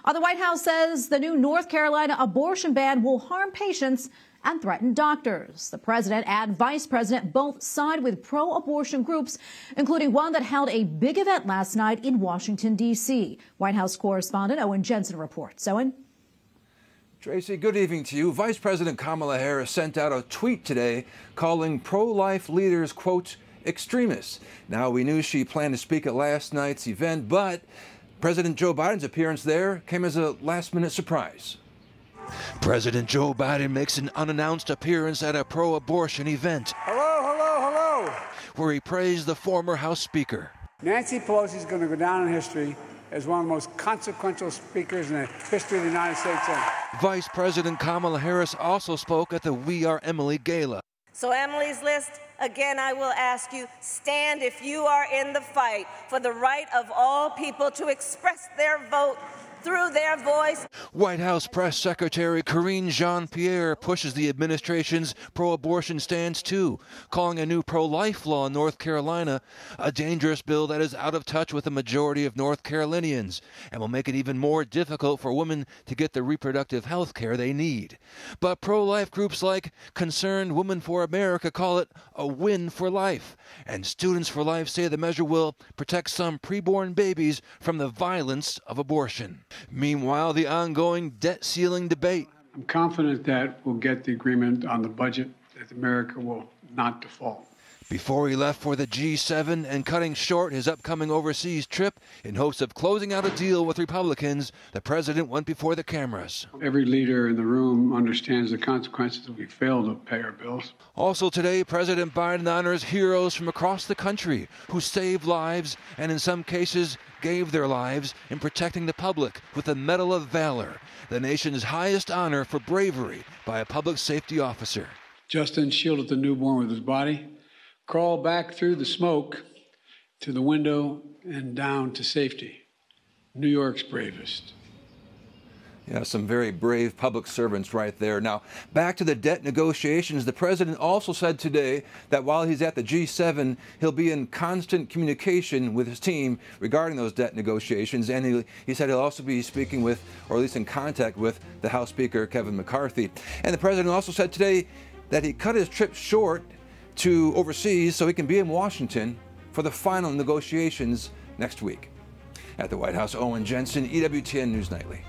The White House says the new North Carolina abortion ban will harm patients and threaten doctors. The president and vice president both side with pro-abortion groups, including one that held a big event last night in Washington, D.C. White House correspondent Owen Jensen reports. Owen? Tracy, good evening to you. Vice President Kamala Harris sent out a tweet today calling pro-life leaders, quote, extremists. Now, we knew she planned to speak at last night's event, but President Joe Biden's appearance there came as a last-minute surprise. President Joe Biden makes an unannounced appearance at a pro-abortion event. Hello, where he praised the former House Speaker. Nancy Pelosi is going to go down in history as one of the most consequential speakers in the history of the United States. Vice President Kamala Harris also spoke at the We Are Emily Gala. So Emily's List, again, I will ask you, stand if you are in the fight for the right of all people to express their vote through their voice. White House Press Secretary Karine Jean-Pierre pushes the administration's pro-abortion stance too, calling a new pro-life law in North Carolina a dangerous bill that is out of touch with the majority of North Carolinians and will make it even more difficult for women to get the reproductive health care they need. But pro-life groups like Concerned Women for America call it a win for life, and Students for Life say the measure will protect some preborn babies from the violence of abortion. Meanwhile, the ongoing debt ceiling debate. I'm confident that we'll get the agreement on the budget, that America will not default. Before he left for the G7 and cutting short his upcoming overseas trip in hopes of closing out a deal with Republicans, the president went before the cameras. Every leader in the room understands the consequences if we fail to pay our bills. Also today, President Biden honors heroes from across the country who saved lives and in some cases gave their lives in protecting the public with the Medal of Valor, the nation's highest honor for bravery by a public safety officer. Justin shielded the newborn with his body, crawled back through the smoke to the window and down to safety. New York's bravest. Yeah, some very brave public servants right there. Now, back to the debt negotiations. The president also said today that while he's at the G7, he'll be in constant communication with his team regarding those debt negotiations. And he said he'll also be speaking with, or at least in contact with, the House Speaker, Kevin McCarthy. And the president also said today that he cut his trip short to overseas so he can be in Washington for the final negotiations next week. At the White House, Owen Jensen, EWTN News Nightly.